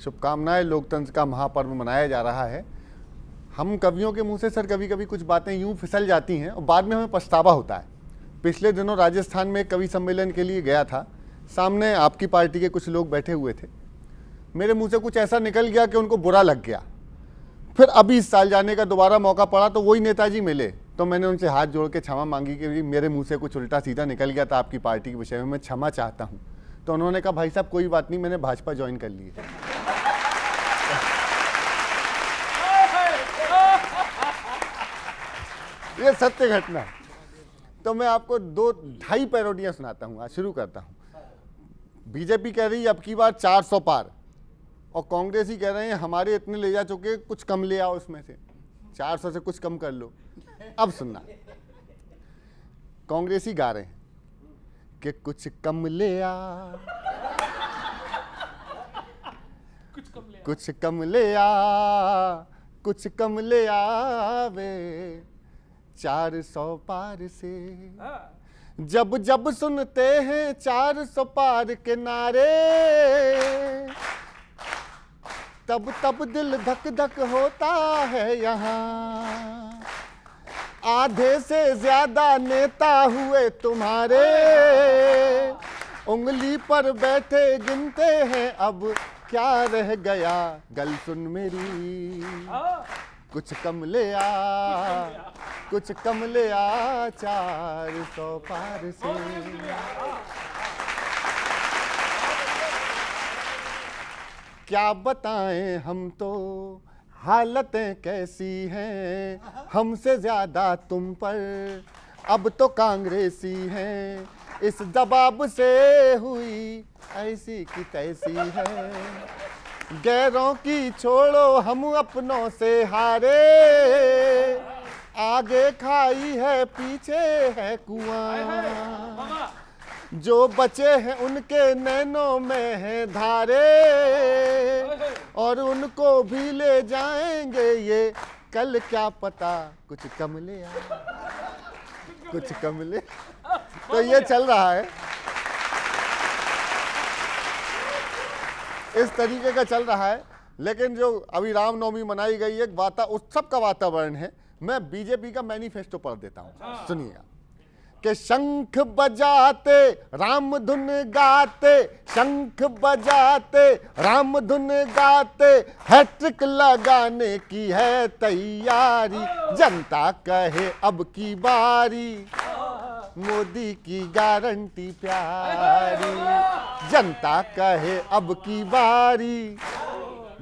शुभकामनाएं। लोकतंत्र का महापर्व मनाया जा रहा है। हम कवियों के मुंह से सर कभी कभी कुछ बातें यूं फिसल जाती हैं और बाद में हमें पछतावा होता है। पिछले दिनों राजस्थान में कवि सम्मेलन के लिए गया था। सामने आपकी पार्टी के कुछ लोग बैठे हुए थे। मेरे मुंह से कुछ ऐसा निकल गया कि उनको बुरा लग गया। फिर अभी इस साल जाने का दोबारा मौका पड़ा तो वही नेताजी मिले, तो मैंने उनसे हाथ जोड़ के क्षमा मांगी कि मेरे मुंह से कुछ उल्टा सीधा निकल गया था आपकी पार्टी के विषय में, मैं क्षमा चाहता हूँ। तो उन्होंने कहा भाई साहब कोई बात नहीं, मैंने भाजपा ज्वाइन कर ली है। ये सत्य घटना है। तो मैं आपको 2-2.5 पैरोडियां सुनाता हूँ। आज शुरू करता हूँ। बीजेपी कह रही है अब की बार 400 पार, और कांग्रेसी कह रहे हैं हमारे इतने ले जा चुके, कुछ कम ले आओ, उसमें से 400 से कुछ कम कर लो। अब सुनना, कांग्रेसी गा रहे हैं कि कुछ कम ले आ, कुछ कम ले आ, कुछ कम ले आवे 400 पार से। जब जब सुनते हैं 400 पार के नारे, तब तब दिल धक धक होता है यहाँ। आधे से ज्यादा नेता हुए तुम्हारे, उंगली पर बैठे गिनते हैं अब क्या रह गया। गल सुन मेरी, कुछ कम ले आ, कुछ कम ले आ 400 पार से। क्या बताएं हम तो हालतें कैसी हैं, हमसे ज्यादा तुम पर अब तो कांग्रेसी हैं। इस दबाव से हुई ऐसी की तैसी है, गैरों की छोड़ो हम अपनों से हारे। आगे खाई है पीछे है कुआं, जो बचे हैं उनके नैनों में है धारे, और उनको भी ले जाएंगे ये कल क्या पता। कुछ कम ले आ, कुछ कम ले। तो ये चल रहा है, इस तरीके का चल रहा है। लेकिन जो अभी रामनवमी मनाई गई है, उत्सव का वातावरण है। मैं बीजेपी का मैनिफेस्टो पढ़ देता हूं, सुनिएगा। कि शंख बजाते राम धुन गाते, शंख बजाते राम धुन गाते, हैट्रिक लगाने की है तैयारी। जनता कहे अब की बारी, मोदी की गारंटी प्यारी। जनता कहे अब की बारी,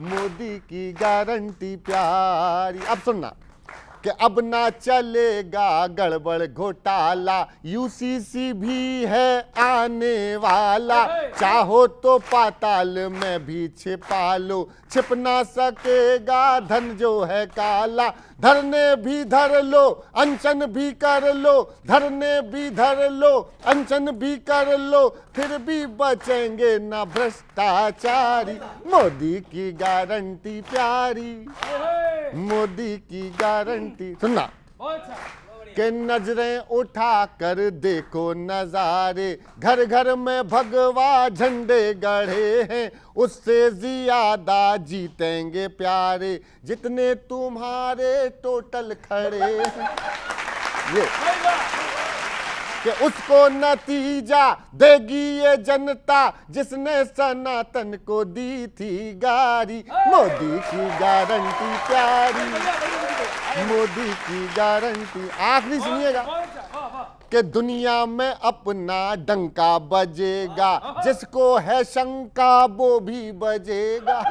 मोदी की गारंटी प्यारी। अब सुनना कि अब ना चलेगा गड़बड़ घोटाला, यूसीसी भी है आने वाला। चाहो तो पाताल में भी छिपा लो, छिप ना सकेगा धन जो है काला। धरने भी धर लो, अनशन भी कर लो, धरने भी धर लो, अनशन भी कर लो, फिर भी बचेंगे ना भ्रष्टाचारी। मोदी की गारंटी प्यारी, मोदी की गारंटी। सुनना कि नजरें उठा कर देखो नजारे, घर घर में भगवा झंडे गड़े हैं। उससे ज्यादा जीतेंगे प्यारे, जितने तुम्हारे टोटल खड़े हैं। ये कि उसको नतीजा देगी ये जनता, जिसने सनातन को दी थी गारी। मोदी की गारंटी प्यारी, मोदी की गारंटी। आखिरी सुनिएगा कि दुनिया में अपना डंका बजेगा, जिसको है शंका वो भी बजेगा।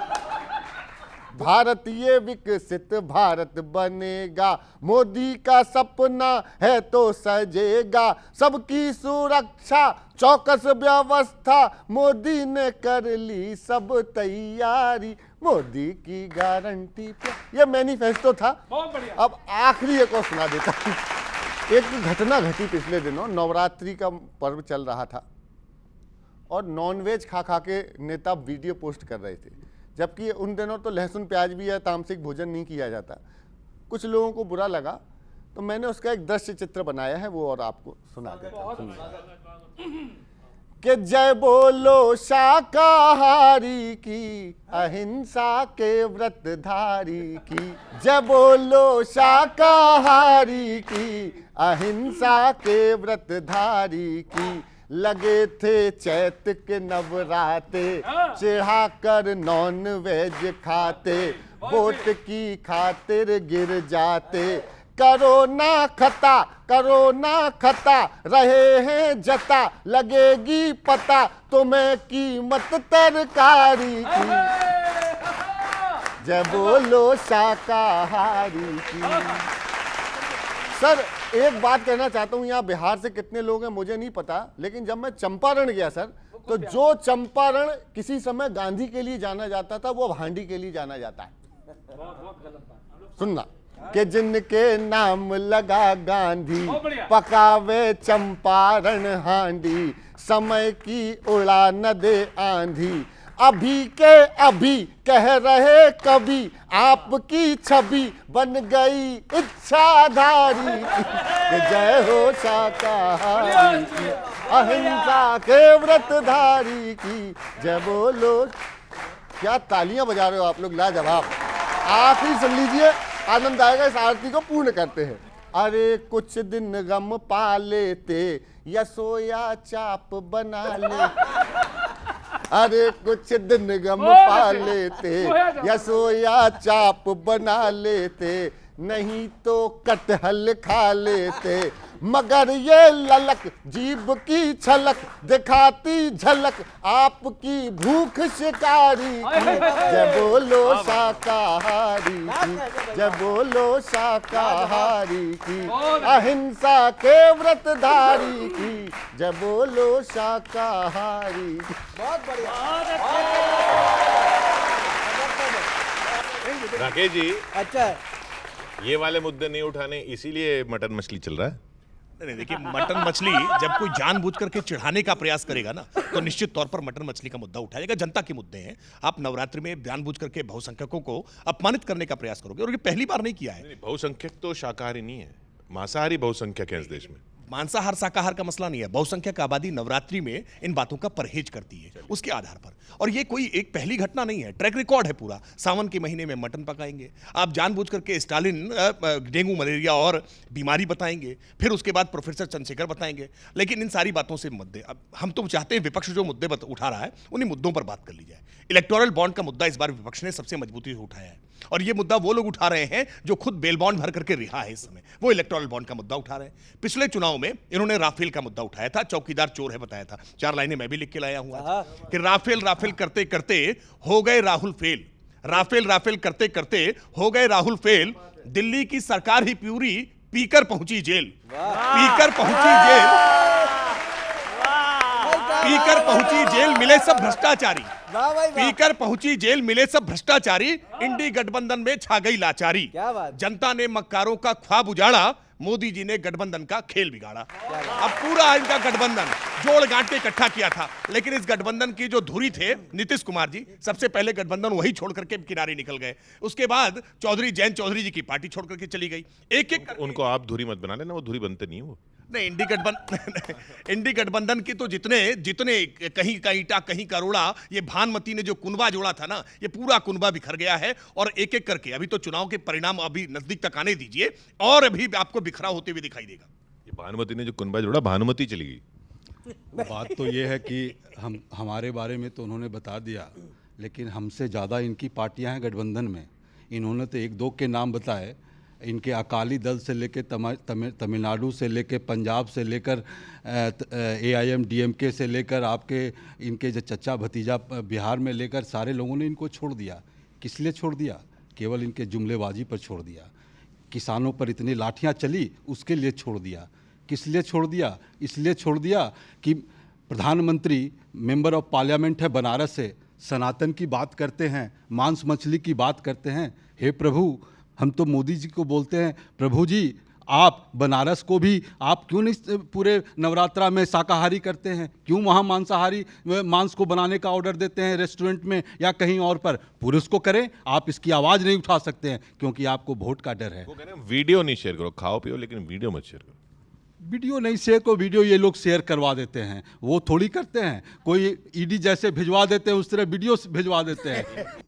भारत ये विकसित भारत बनेगा, मोदी का सपना है तो सजेगा। सबकी सुरक्षा चौकस व्यवस्था, मोदी ने कर ली सब तैयारी। मोदी की गारंटी पे। ये मैनिफेस्टो था। अब आखिरी एक और सुना देता हूं। एक घटना घटी पिछले दिनों, नवरात्रि का पर्व चल रहा था और नॉनवेज खा खा के नेता वीडियो पोस्ट कर रहे थे, जबकि उन दिनों तो लहसुन प्याज भी या तामसिक भोजन नहीं किया जाता। कुछ लोगों को बुरा लगा तो मैंने उसका एक दृश्य चित्र बनाया है, वो और आपको सुना देता हूं। कि जय बोलो शाकाहारी की, अहिंसा के व्रतधारी की। जय बोलो शाकाहारी की, अहिंसा के व्रतधारी की। लगे थे चैत के नवराते, चिढ़ा कर नॉन वेज खाते, वोट की खातिर गिर जाते। करोना खता रहे हैं जता, लगेगी पता तुम्हें कीमत तरकारी की। जय बोलो शाकाहारी की। सर एक बात कहना चाहता हूं, यहाँ बिहार से कितने लोग हैं मुझे नहीं पता, लेकिन जब मैं चंपारण गया सर, तो जो चंपारण किसी समय गांधी के लिए जाना जाता था, वो अब हांडी के लिए जाना जाता है। सुनना कि जिनके नाम लगा गांधी, पकावे चंपारण हांडी, समय की उड़ा न दे आंधी। अभी के अभी कह रहे कभी, आपकी छवि बन गई इच्छाधारी की। जय हो शाकाहारी की, अहिंसा के व्रतधारी की। जय बोलो। क्या तालियां बजा रहे हो आप लोग, लाजवाब। आखिरी सुन लीजिए, आनंद आएगा। इस आरती को पूर्ण करते हैं। अरे कुछ दिन गम पा लेते, या सोया चाप बना लेते। अरे कुछ दिन गम पा लेते, या सोया चाप बना लेते, नहीं तो कटहल खा लेते। मगर ये ललक जीभ की छलक, दिखाती झलक आपकी भूख शिकारी की। जय बोलो शाकाहारी की, जय बोलो शाकाहारी की, अहिंसा के व्रतधारी की। जय बोलो शाकाहारी की। बहुत बढ़िया। राकेश जी, अच्छा, ये वाले मुद्दे नहीं उठाने, इसीलिए मटन मछली चल रहा है। नहीं देखिए, मटन मछली जब कोई जानबूझ करके चिढ़ाने का प्रयास करेगा ना, तो निश्चित तौर पर मटन मछली का मुद्दा उठाएगा। जनता के मुद्दे हैं। आप नवरात्रि में जानबूझ करके बहुसंख्यकों को अपमानित करने का प्रयास करोगे, और ये पहली बार नहीं किया है। बहुसंख्यक तो शाकाहारी नहीं है, मांसाहारी बहुसंख्यक है इस देश में। मांसाहार शाकाहार का मसला नहीं है। बहुसंख्यक आबादी नवरात्रि में इन बातों का परहेज करती है उसके आधार पर। और ये कोई एक पहली घटना नहीं है, ट्रैक रिकॉर्ड है पूरा। सावन के महीने में मटन पकाएंगे, आप जानबूझ करके स्टालिन डेंगू मलेरिया और बीमारी बताएंगे, फिर उसके बाद प्रोफेसर चंद्रशेखर बताएंगे। लेकिन इन सारी बातों से मुद्दे, अब हम तो चाहते हैं विपक्ष जो मुद्दे उठा रहा है उन्हीं मुद्दों पर बात कर ली जाए। इलेक्टोरल बॉन्ड का मुद्दा इस बार विपक्ष ने सबसे मजबूती से उठाया है, और ये मुद्दा वो लोग उठा रहे हैं जो खुद बेल बॉन्ड भर करके रिहा है इस समय, वो इलेक्टोरल बॉन्ड का मुद्दा उठा रहे हैं। पिछले चुनाव में इन्होंने राफेल का मुद्दा उठाया था, चौकीदार चोर है बताया था। 4 लाइनें मैं भी लिख के लाया हूं आज कि राफेल राफेल करते करते हो गए राहुल फेल। राफेल राफेल करते करते हो गए राहुल फेल। दिल्ली की सरकार ही पूरी पीकर पहुंची जेल। पीकर पहुंची जेल, पीकर पहुंची जेल, मिले सब भ्रष्टाचारी। पीकर पहुंची जेल, मिले सब भ्रष्टाचारी। इंडी गठबंधन में छा गई लाचारी। क्या बात। जनता ने मक्कारों का ख्वाब उजाड़ा, मोदी जी ने गठबंधन का खेल बिगाड़ा। अब पूरा इनका गठबंधन जोड़ गांठ के इकट्ठा किया था, लेकिन इस गठबंधन की जो धुरी थे नीतीश कुमार जी, सबसे पहले गठबंधन वही छोड़ करके किनारे निकल गए। उसके बाद चौधरी जयंत चौधरी जी की पार्टी छोड़ करके चली गई। एक एक उनको आप धुरी मत बना लेना, वो धुरी बनते नहीं है वो। नहीं, इंडी गठबंधन की तो जितने कहीं का ईटा कहीं का रोड़ा, ये भानुमति ने जो कुनबा जोड़ा था ना, ये पूरा कुनबा बिखर गया है। और एक एक करके अभी तो चुनाव के परिणाम अभी नजदीक तक आने दीजिए, और अभी आपको बिखरा होते हुए दिखाई देगा। ये भानुमति ने जो कुनबा जोड़ा, भानुमति चली गई। बात तो ये है कि हमारे बारे में तो उन्होंने बता दिया, लेकिन हमसे ज़्यादा इनकी पार्टियां हैं गठबंधन में। इन्होंने तो 1-2 के नाम बताए। इनके अकाली दल से लेकर तमिलनाडु से लेकर पंजाब से लेकर AIMDMK से लेकर आपके इनके जो चचा भतीजा बिहार में लेकर सारे लोगों ने इनको छोड़ दिया। किस लिए छोड़ दिया? केवल इनके जुमलेबाजी पर छोड़ दिया। किसानों पर इतनी लाठियां चली, उसके लिए छोड़ दिया। किस लिए छोड़ दिया? इसलिए छोड़ दिया कि प्रधानमंत्री मेंबर ऑफ पार्लियामेंट है बनारस से, सनातन की बात करते हैं, मांस मछली की बात करते हैं। हे प्रभु, हम तो मोदी जी को बोलते हैं, प्रभु जी आप बनारस को भी आप क्यों नहीं पूरे नवरात्रा में शाकाहारी करते हैं? क्यों वहाँ मांसाहारी मांस को बनाने का ऑर्डर देते हैं रेस्टोरेंट में या कहीं और पर? पुरुष को करें, आप इसकी आवाज़ नहीं उठा सकते हैं क्योंकि आपको वोट का डर है। वो कह रहे हैं वीडियो नहीं शेयर करो, खाओ पियो लेकिन वीडियो मत शेयर करो। वीडियो नहीं, शेयर को वीडियो ये लोग शेयर करवा देते हैं, वो थोड़ी करते हैं। कोई ईडी जैसे भिजवा देते हैं उस तरह वीडियो भिजवा देते हैं।